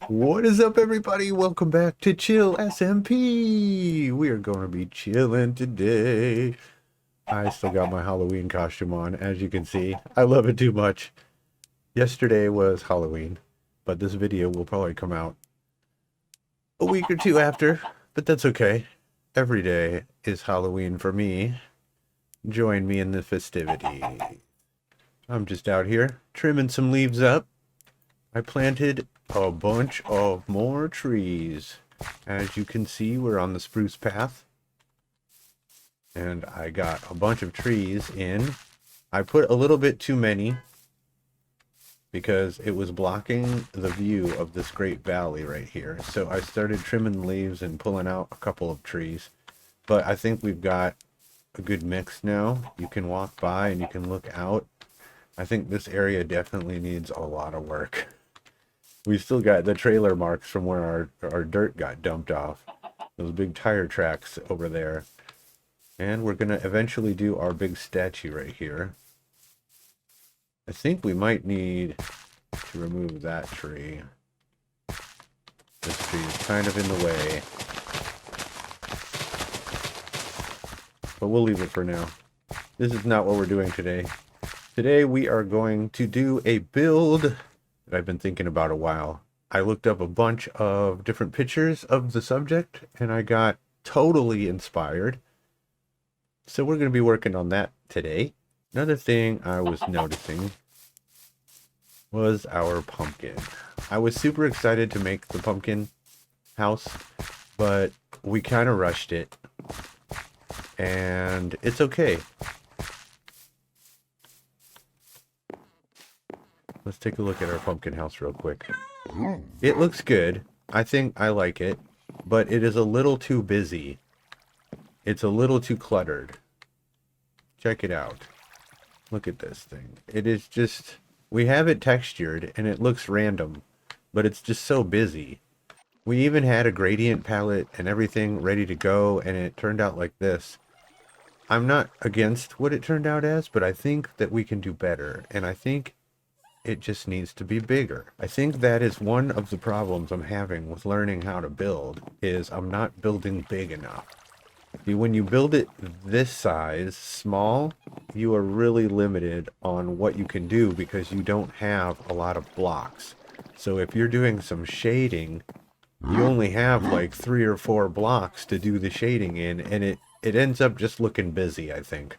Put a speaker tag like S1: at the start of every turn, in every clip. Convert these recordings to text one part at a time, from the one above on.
S1: What is up, everybody? Welcome back to Chill SMP. We are going to be chilling today. I still got my Halloween costume on, as you can see. I love it too much. Yesterday was Halloween, but this video will probably come out a week or two after, but that's okay. Every day is Halloween for me. Join me in the festivity. I'm just out here trimming some leaves up. I planted a bunch of more trees. As you can see, we're on the spruce path. And I got a bunch of trees in. I put a little bit too many because it was blocking the view of this great valley right here. So I started trimming leaves and pulling out a couple of trees. But I think we've got a good mix now. You can walk by and you can look out. I think this area definitely needs a lot of work. We still got the trailer marks from where our dirt got dumped off. Those big tire tracks over there. And we're going to eventually do our big statue right here. I think we might need to remove that tree. This tree is kind of in the way. But we'll leave it for now. This is not what we're doing today. Today we are going to do a build that I've been thinking about a while. I looked up a bunch of different pictures of the subject and I got totally inspired. So we're going to be working on that today. Another thing I was noticing was our pumpkin. I was super excited to make the pumpkin house, but we kind of rushed it. And it's okay. Let's take a look at our pumpkin house real quick. It looks good. I think I like it, but it is a little too busy. It's a little too cluttered. Check it out. Look at this thing. It is just, we have it textured and it looks random, but it's just so busy. We even had a gradient palette and everything ready to go and it turned out like this. I'm not against what it turned out as, but I think that we can do better. And I think it just needs to be bigger. I think that is one of the problems I'm having with learning how to build, is I'm not building big enough. See, when you build it this size, small, you are really limited on what you can do because you don't have a lot of blocks. So if you're doing some shading, you only have like 3 or 4 blocks to do the shading in, and it ends up just looking busy, I think.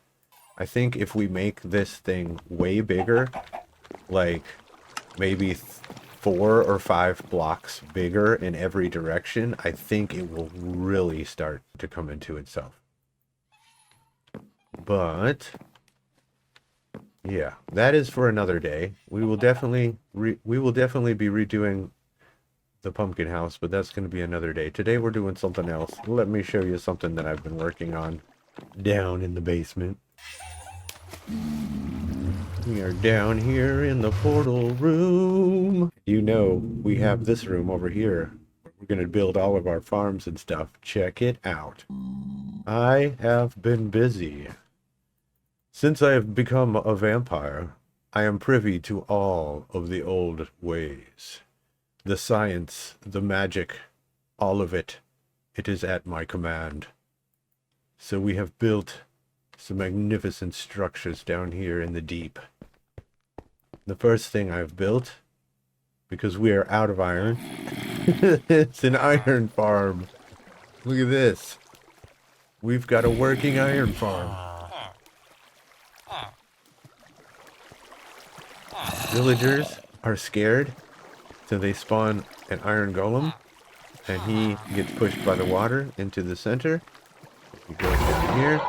S1: I think if we make this thing way bigger, like maybe 4 or 5 blocks bigger in every direction, I think it will really start to come into itself. But yeah, that is for another day. We will definitely be redoing the pumpkin house, but that's going to be another day. Today we're doing something else. Let me show you something that I've been working on down in the basement. We are down here in the portal room. You know, we have this room over here. We're going to build all of our farms and stuff. Check it out. I have been busy. Since I have become a vampire, I am privy to all of the old ways. The science, the magic, all of it. It is at my command. So we have built some magnificent structures down here in the deep. The first thing I've built, because we are out of iron, it's an iron farm. Look at this. We've got a working iron farm. Villagers are scared, so they spawn an iron golem, and he gets pushed by the water into the center. He goes down here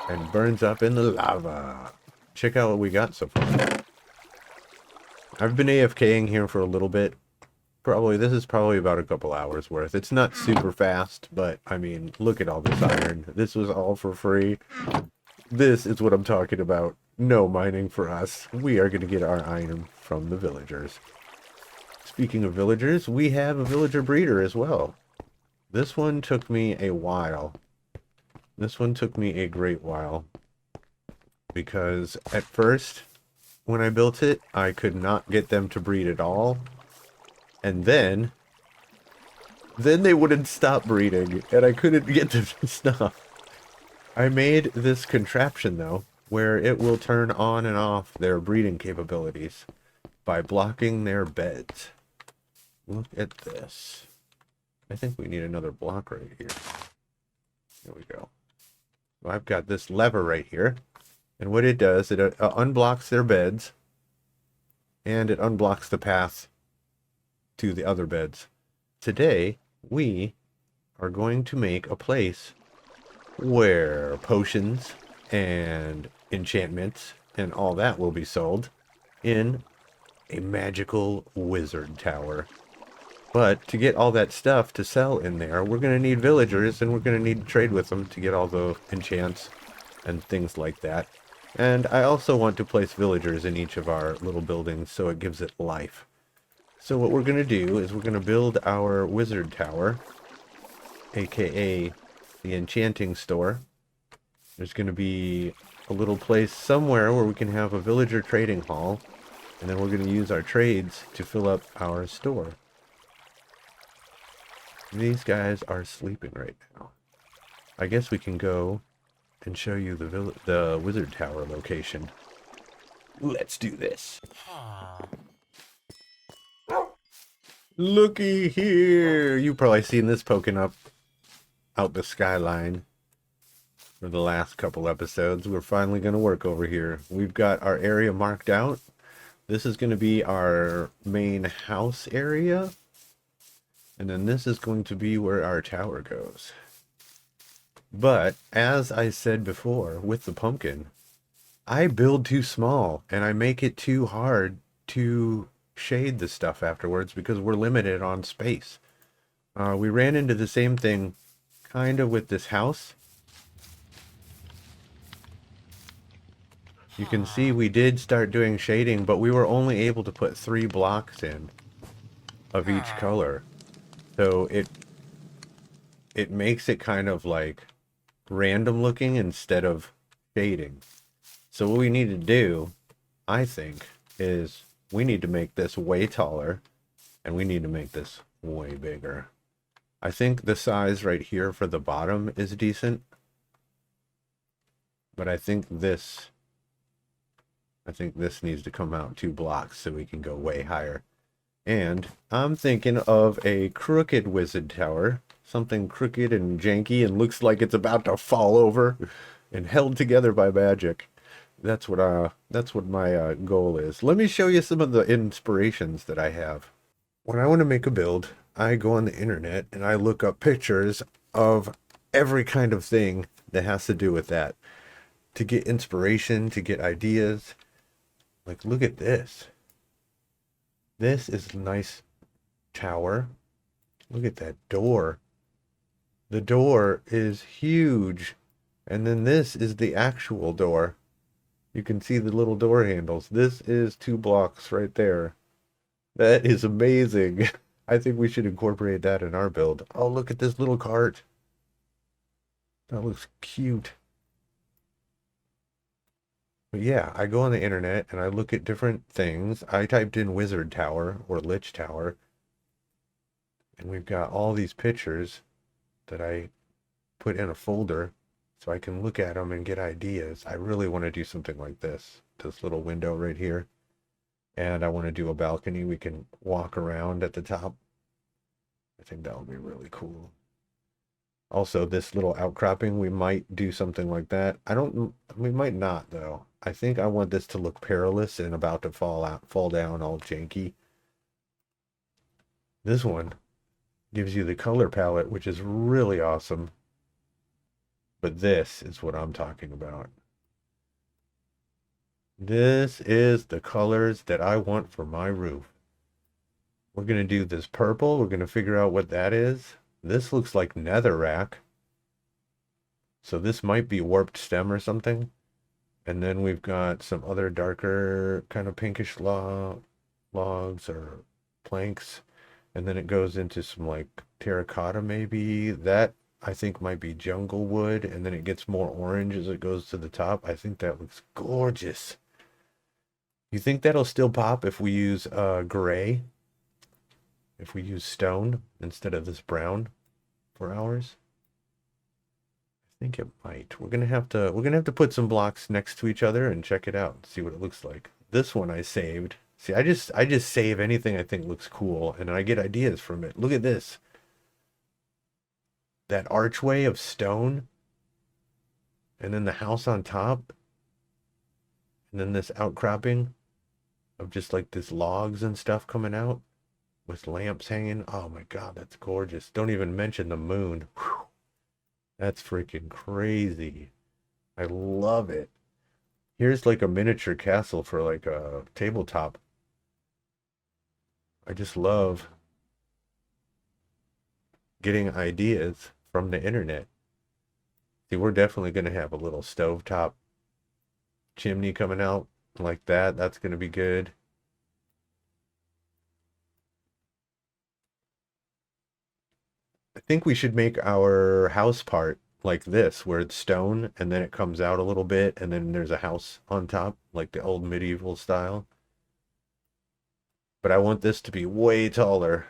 S1: and burns up in the lava. Check out what we got so far. I've been AFKing here for a little bit. This is probably about a couple hours worth. It's not super fast, but I mean, look at all this iron. This was all for free. This is what I'm talking about. No mining for us. We are going to get our iron from the villagers. Speaking of villagers, we have a villager breeder as well. This one took me a while. This one took me a great while. Because at first, when I built it, I could not get them to breed at all. And then then they wouldn't stop breeding, and I couldn't get them to stop. I made this contraption, though, where it will turn on and off their breeding capabilities by blocking their beds. Look at this. I think we need another block right here. There we go. So I've got this lever right here, and what it does, it unblocks their beds, and it unblocks the path to the other beds. Today, we are going to make a place where potions and enchantments and all that will be sold in a magical wizard tower. But to get all that stuff to sell in there, we're going to need villagers, and we're going to need to trade with them to get all the enchants and things like that. And I also want to place villagers in each of our little buildings so it gives it life. So what we're going to do is we're going to build our wizard tower, aka the enchanting store. There's going to be a little place somewhere where we can have a villager trading hall, and then we're going to use our trades to fill up our store. These guys are sleeping right now. I guess we can go and show you the wizard tower location. Let's do this. Looky here! You've probably seen this poking up out the skyline for the last couple episodes. We're finally going to work over here. We've got our area marked out. This is going to be our main house area. And then this is going to be where our tower goes. But, as I said before, with the pumpkin, I build too small, and I make it too hard to shade the stuff afterwards because we're limited on space. We ran into the same thing kind of with this house. You can see we did start doing shading, but we were only able to put 3 blocks in of each color. So it makes it kind of like random looking instead of shading. So what we need to do, I think, is we need to make this way taller, and we need to make this way bigger. I think the size right here for the bottom is decent, but I think this needs to come out 2 blocks so we can go way higher. And I'm thinking of a crooked wizard tower, something crooked and janky and looks like it's about to fall over and held together by magic. That's what my goal is. Let me show you some of the inspirations that I have. When I want to make a build, I go on the internet and I look up pictures of every kind of thing that has to do with that to get inspiration, to get ideas. Like, look at this. This is a nice tower. Look at that door. The door is huge. And then this is the actual door. You can see the little door handles. This is 2 blocks right there. That is amazing. I think we should incorporate that in our build. Oh, look at this little cart. That looks cute. But yeah, I go on the internet and I look at different things. I typed in wizard tower or lich tower. And we've got all these pictures that I put in a folder so I can look at them and get ideas. I really want to do something like this little window right here. And I want to do a balcony we can walk around at the top. I think that would be really cool. Also, this little outcropping, we might do something like that. We might not though. I think I want this to look perilous and about to fall down all janky. This one gives you the color palette, which is really awesome. But this is what I'm talking about. This is the colors that I want for my roof. We're going to do this purple. We're going to figure out what that is. This looks like netherrack. So this might be warped stem or something. And then we've got some other darker kind of pinkish logs or planks. And then it goes into some like terracotta maybe. That I think might be jungle wood. And then it gets more orange as it goes to the top. I think that looks gorgeous. You think that'll still pop if we use gray? if we use stone instead of this brown for ours. I think it might. We're gonna have to put some blocks next to each other and check it out and see what it looks like. This one I saved. See, I just save anything I think looks cool and I get ideas from it. Look at this. That archway of stone, and then the house on top, and then this outcropping of just like this logs and stuff coming out with lamps hanging. Oh my God, that's gorgeous. Don't even mention the moon. Whew. That's freaking crazy. I love it. Here's like a miniature castle for like a tabletop. I just love getting ideas from the internet. See, we're definitely going to have a little stovetop chimney coming out like that. That's going to be good. I think we should make our house part like this, where it's stone and then it comes out a little bit and then there's a house on top, like the old medieval style. But I want this to be way taller.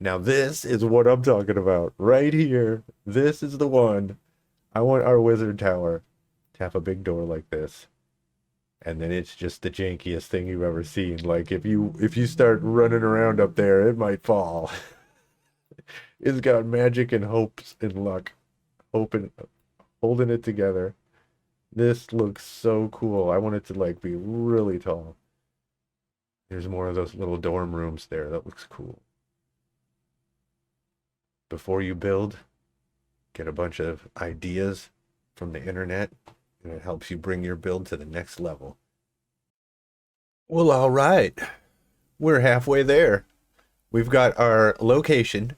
S1: Now this is what I'm talking about right here. This is the one. I want our wizard tower to have a big door like this. And then it's just the jankiest thing you've ever seen. Like if you start running around up there, it might fall. It's got magic and hopes and luck. Holding it together. This looks so cool. I want it to like be really tall. There's more of those little dorm rooms there. That looks cool. Before you build, get a bunch of ideas from the internet, and it helps you bring your build to the next level. Well, all right. We're halfway there. We've got our location.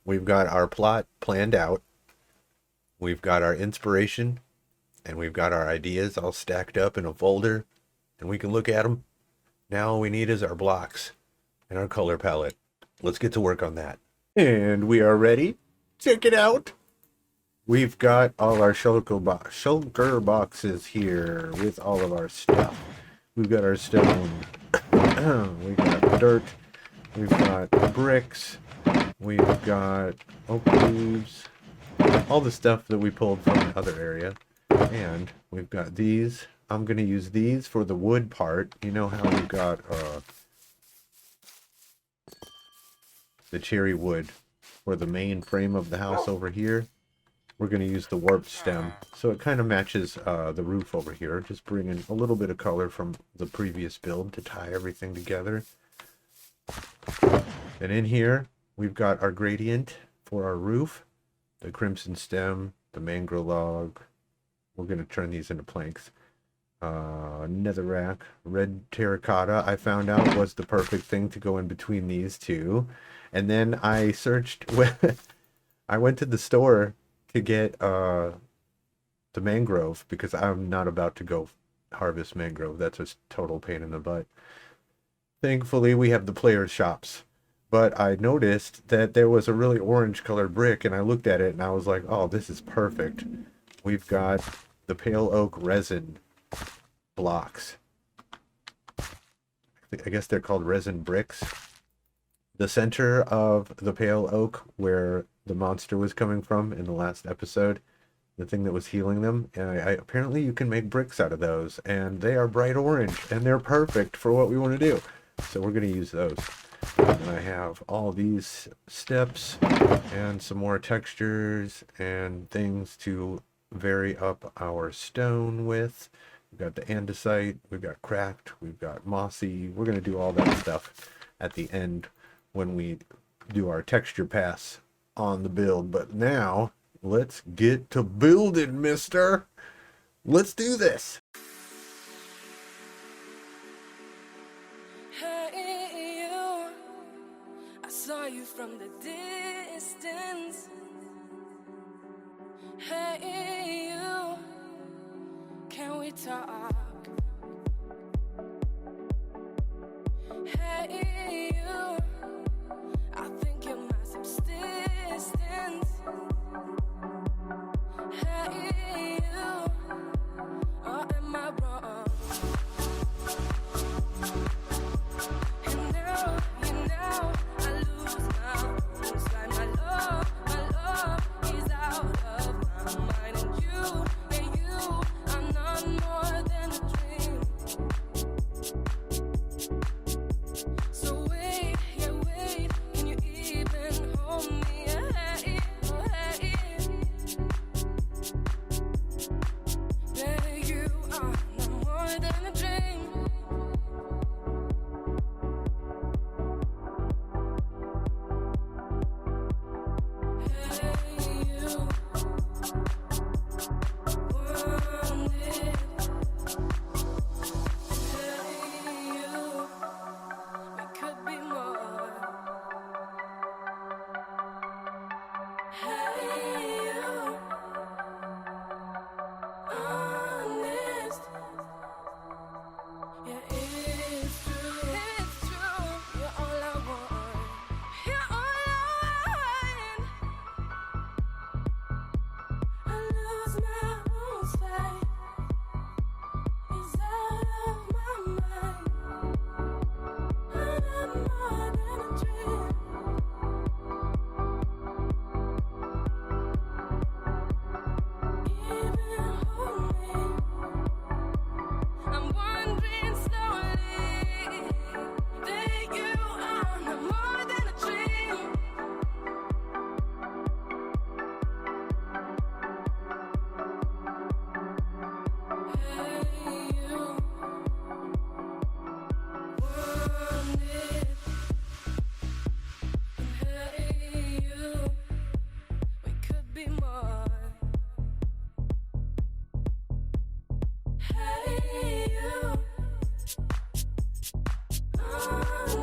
S1: We've got our plot planned out. We've got our inspiration. And we've got our ideas all stacked up in a folder. And we can look at them. Now all we need is our blocks and our color palette. Let's get to work on that. And we are ready. Check it out. We've got all our shulker boxes here with all of our stuff. We've got our stone. We've got dirt. We've got bricks. We've got oak leaves. All the stuff that we pulled from the other area. And we've got these. I'm going to use these for the wood part. You know how we've got the cherry wood for the main frame of the house over here. We're going to use the warped stem. So it kind of matches the roof over here. Just bringing a little bit of color from the previous build to tie everything together. And in here, we've got our gradient for our roof. The crimson stem, the mangrove log. We're going to turn these into planks. Netherrack, red terracotta, I found out was the perfect thing to go in between these two. And then I searched, I went to the store to get the mangrove because I'm not about to go harvest mangrove. That's a total pain in the butt. Thankfully, we have the players' shops. But I noticed that there was a really orange colored brick and I looked at it and I was like, oh, this is perfect. We've got the pale oak resin blocks. I guess they're called resin bricks. The center of the pale oak where the monster was coming from in the last episode, the thing that was healing them, and apparently you can make bricks out of those, and they are bright orange and they're perfect for what we want to do. So we're going to use those. And I have all these steps and some more textures and things to vary up our stone with. We've got the andesite, we've got cracked, we've got mossy. We're going to do all that stuff at the end when we do our texture pass on the build. But now, let's get to building, mister. Let's do this.
S2: Hey, you. I saw you from the distance. Hey, you. Can we talk? Hey, you. I think you're my subsistence. Hey, you. Or am I wrong? And now you be more. Hey, you. Honest.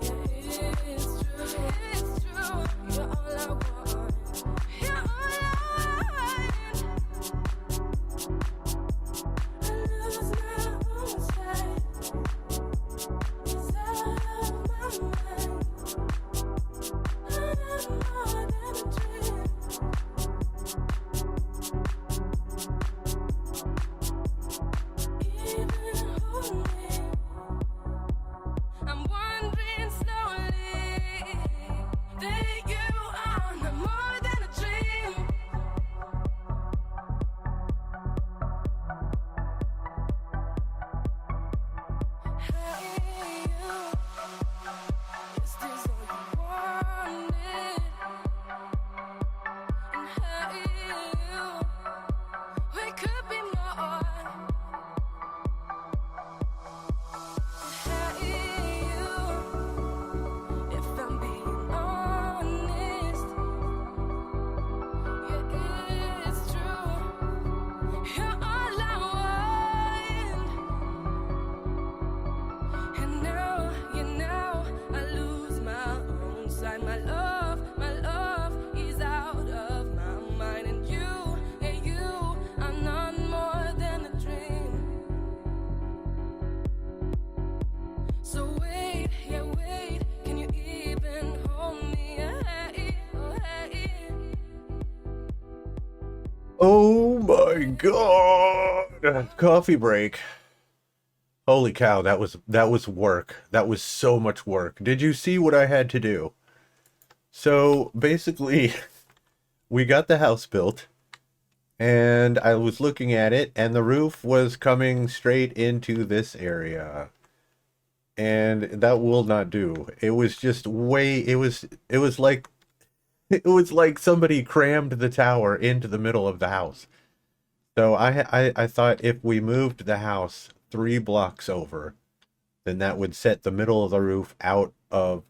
S2: Yeah, it's true. It's true. You're all I want. You're all I want. I lose my own sight. It's out of my mind. I'm more than a dream. Even hold me. I'm wandering slowly that you are no more than a dream. Hey, you. Is this all you wanted? And hey, you. We could be more. Hey, you. If I'm being honest, yeah, it's true. You're all I want. And now, I lose my own sight. My love is out of my mind. And you, yeah, you are none more than a dream. So wait, yeah, wait, can you even hold me? Hey, oh, hey.
S1: Oh my god! Coffee break. Holy cow, that was work. That was so much work. Did you see what I had to do? So basically, we got the house built, and I was looking at it, and the roof was coming straight into this area. And that will not do. It was just way, it was like, it was like somebody crammed the tower into the middle of the house. So I thought if we moved the house 3 blocks over, then that would set the middle of the roof out of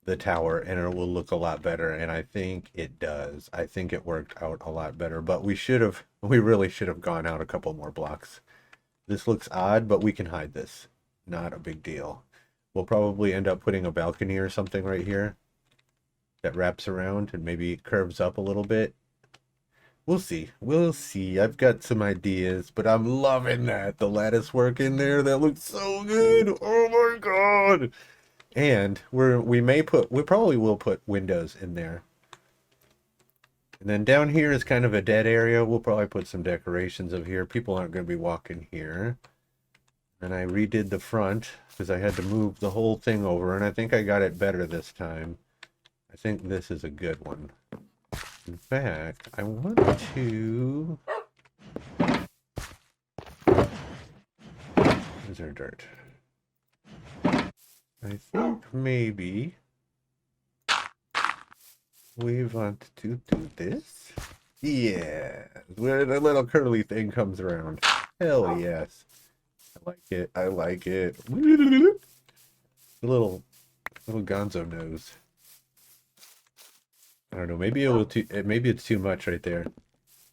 S1: the tower and it will look a lot better. And I think it does. I think it worked out a lot better, but we really should have gone out a couple more blocks. This looks odd, but we can hide this. Not a big deal. We'll probably end up putting a balcony or something right here that wraps around and maybe curves up a little bit. We'll see. We'll see. I've got some ideas, but I'm loving that. The lattice work in there, that looks so good. Oh my god. And we probably will put windows in there. And then down here is kind of a dead area. We'll probably put some decorations of here. People aren't going to be walking here. And I redid the front because I had to move the whole thing over, and I think I got it better this time. I think this is a good one. In fact, I want to... Is there dirt? I think maybe we want to do this. Yeah, where the little curly thing comes around. Hell yes. I like it. I like it. Little gonzo nose. I don't know. Maybe maybe it's too much right there.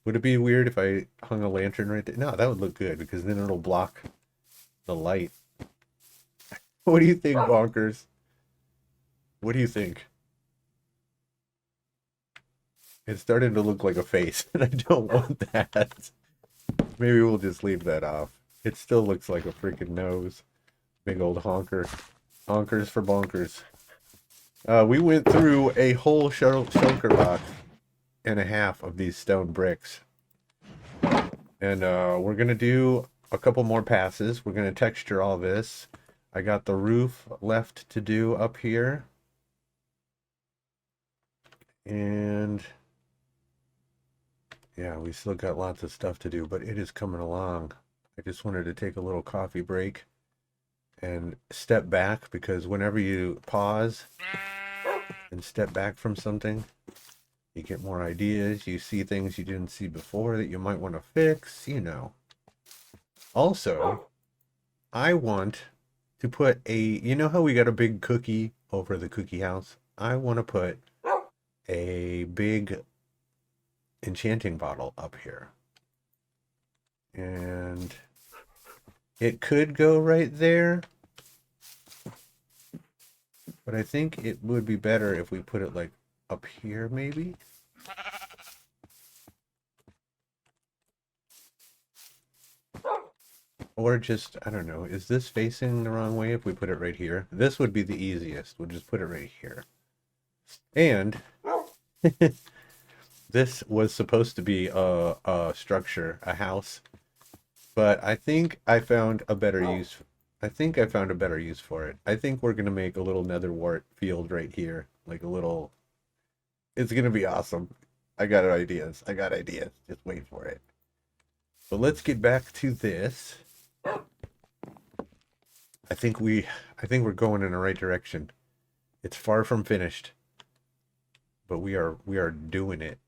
S1: Would it be weird if I hung a lantern right there? No, that would look good because then it'll block the light. What do you think, Bonkers? What do you think? It's starting to look like a face, and I don't want that. Maybe we'll just leave that off. It still looks like a freaking nose. Big old honker. Honkers for bonkers. We went through a whole shulker box and a half of these stone bricks. And we're going to do a couple more passes. We're going to texture all this. I got the roof left to do up here. And yeah, we still got lots of stuff to do, but it is coming along. I just wanted to take a little coffee break and step back, because whenever you pause and step back from something, you get more ideas. You see things you didn't see before that you might want to fix, you know. Also, I want to put you know how we got a big cookie over the cookie house I want to put a big enchanting bottle up here. And it could go right there. But I think it would be better if we put it like up here maybe. Or just, I don't know, is this facing the wrong way if we put it right here? This would be the easiest. We'll just put it right here. And this was supposed to be a structure, a house. But I think I found a better use. I think I found a better use for it. I think we're going to make a little nether wart field right here. Like a little... It's going to be awesome. I got ideas. I got ideas. Just wait for it. So let's get back to this. I think we're going in the right direction. It's far from finished, but we are doing it.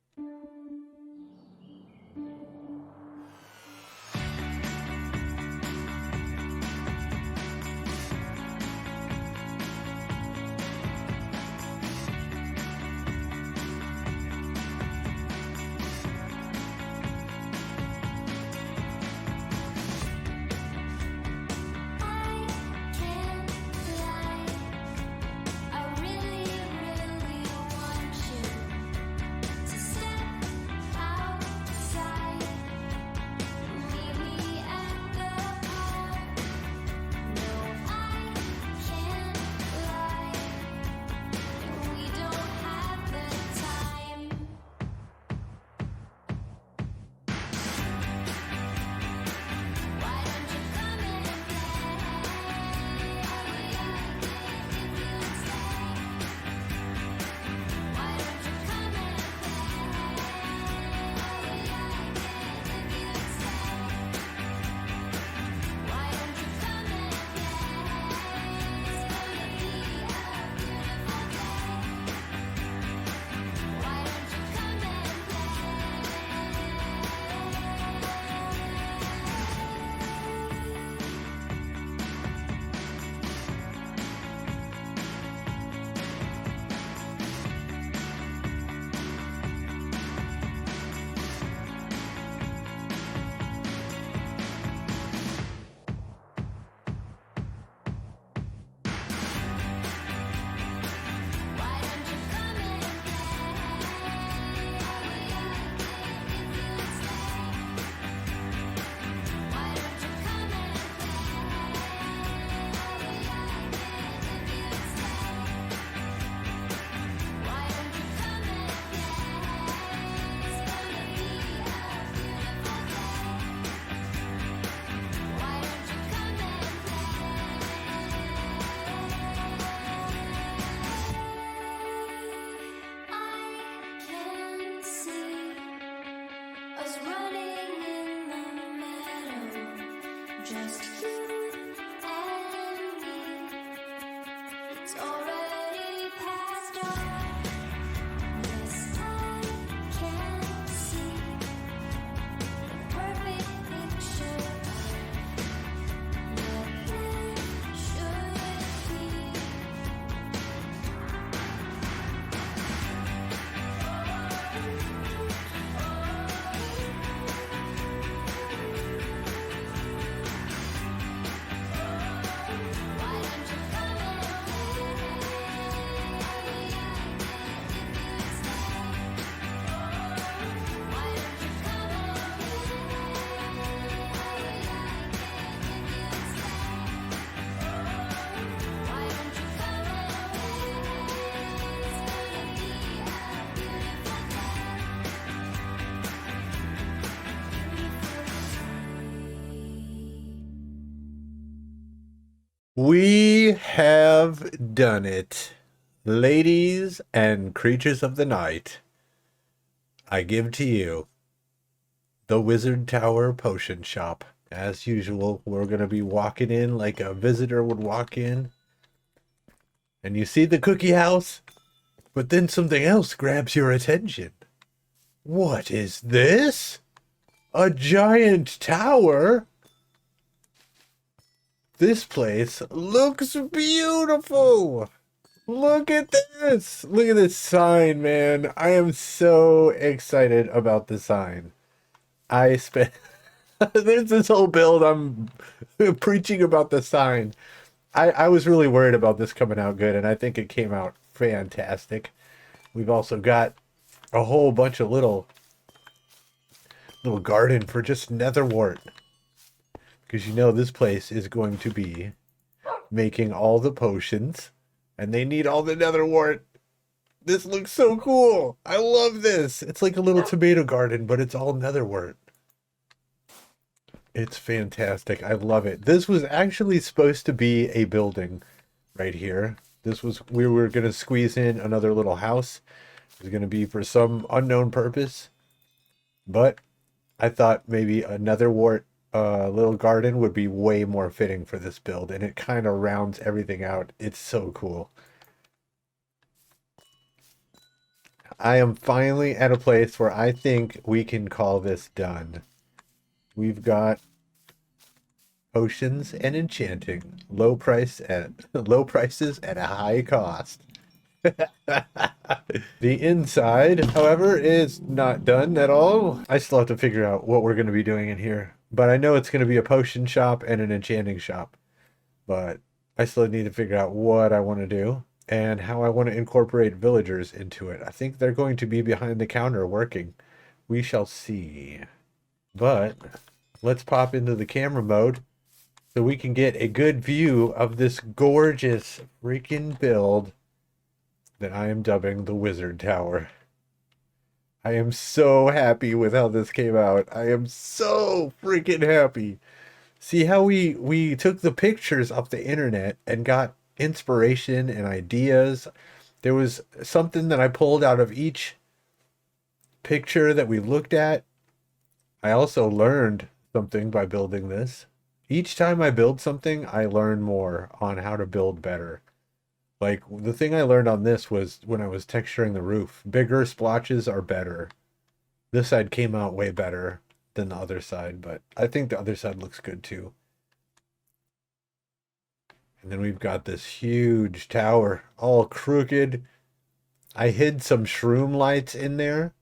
S1: We have done it. Ladies and creatures of the night, I give to you the Wizard Tower Potion Shop. As usual, we're going to be walking in like a visitor would walk in. And you see the cookie house, but then something else grabs your attention. What is this? A giant tower? This place looks beautiful. Look at this! Look at this sign, man. I am so excited about the sign. I spent there's this whole build I'm preaching about the sign. I was really worried about this coming out good, and I think it came out fantastic. We've also got a whole bunch of little garden for just netherwort. Because you know this place is going to be making all the potions, and they need all the netherwort. This looks so cool. I love this. It's like a little tomato garden, but it's all netherwort. It's fantastic. I love it. This was actually supposed to be a building right here. We were going to squeeze in another little house. It was going to be for some unknown purpose. But I thought maybe a netherwort little garden would be way more fitting for this build. And it kind of rounds everything out. It's so cool. I am finally at a place where I think we can call this done. We've got potions and enchanting. Low prices at a high cost. The inside, however, is not done at all. I still have to figure out what we're going to be doing in here. But I know it's going to be a potion shop and an enchanting shop. But I still need to figure out what I want to do and how I want to incorporate villagers into it. I think they're going to be behind the counter working. We shall see. But let's pop into the camera mode so we can get a good view of this gorgeous freaking build that I am dubbing the Wizard Tower. I am so happy with how this came out. I am so freaking happy. See how we took the pictures off the internet and got inspiration and ideas. There was something that I pulled out of each picture that we looked at. I also learned something by building this. Each time I build something, I learn more on how to build better. Like, the thing I learned on this was when I was texturing the roof. Bigger splotches are better. This side came out way better than the other side, but I think the other side looks good too. And then we've got this huge tower, all crooked. I hid some shroom lights in there,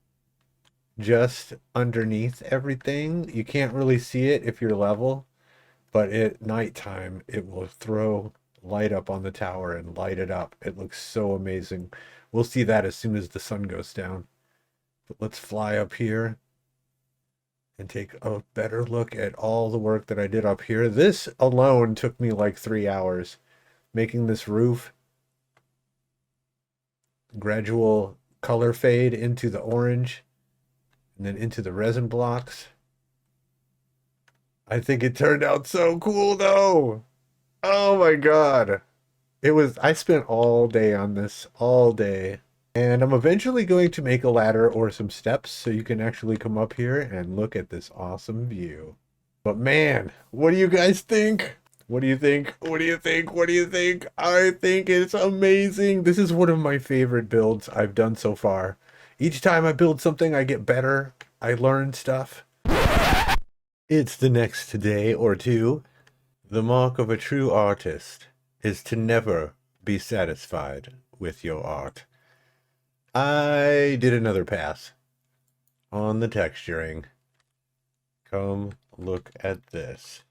S1: just underneath everything. You can't really see it if you're level, but at nighttime, it will throw light up on the tower and light it up. It looks so amazing. We'll see that as soon as the sun goes down. But let's fly up here and take a better look at all the work that I did up here. This alone took me like 3 hours. Making this roof, gradual color fade into the orange, and then into the resin blocks. I think it turned out so cool though. Oh my god. I spent all day on this, all day. And I'm eventually going to make a ladder or some steps so you can actually come up here and look at this awesome view. But man, what do you guys think? What do you think? What do you think? What do you think? I think it's amazing. This is one of my favorite builds I've done so far. Each time I build something, I get better. I learn stuff. It's the next day or two. The mark of a true artist is to never be satisfied with your art. I did another pass on the texturing. Come look at this.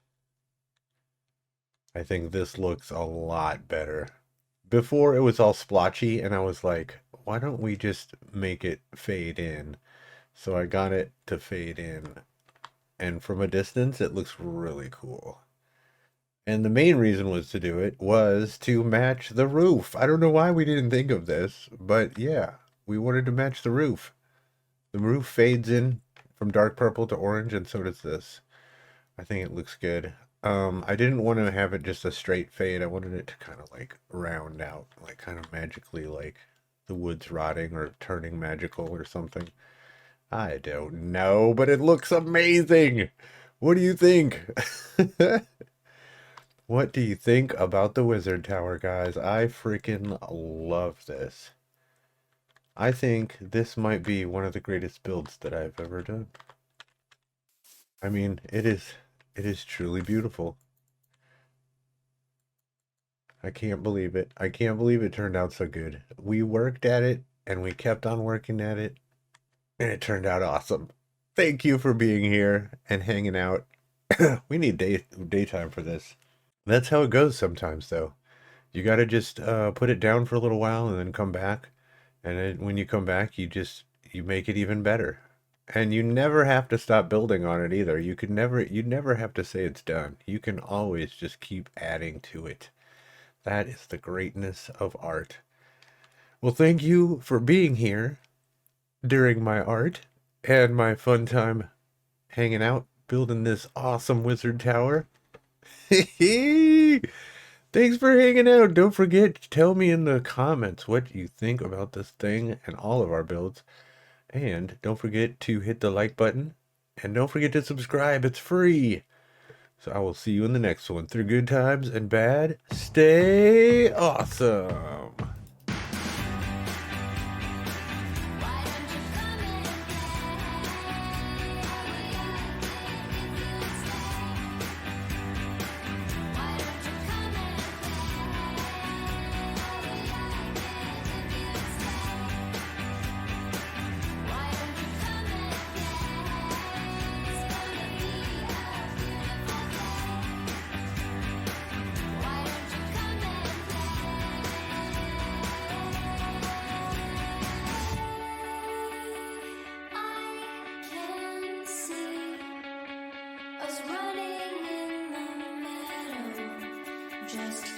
S1: I think this looks a lot better. Before it was all splotchy and I was like, why don't we just make it fade in? So I got it to fade in. And from a distance, it looks really cool. And the main reason was to do it was to match the roof. I don't know why we didn't think of this, but yeah, we wanted to match the roof. The roof fades in from dark purple to orange, and so does this. I think it looks good. I didn't want to have it just a straight fade. I wanted it to kind of like round out, like kind of magically, like the wood's rotting or turning magical or something. I don't know, but it looks amazing. What do you think? What do you think about the Wizard Tower, guys? I freaking love this. I think this might be one of the greatest builds that I've ever done. I mean, it is truly beautiful. I can't believe it. I can't believe it turned out so good. We worked at it and we kept on working at it and it turned out awesome. Thank you for being here and hanging out. We need daytime for this. That's how it goes sometimes though. You got to just put it down for a little while and then come back. And then when you come back, you make it even better. And you never have to stop building on it either. You never have to say it's done. You can always just keep adding to it. That is the greatness of art. Well, thank you for being here during my art and my fun time hanging out building this awesome wizard tower. Thanks for hanging out. Don't forget to tell me in the comments what you think about this thing and all of our builds. And don't forget to hit the like button. And don't forget to subscribe. It's free. So I will see you in the next one. Through good times and bad, stay awesome.
S3: Us running in the meadow, just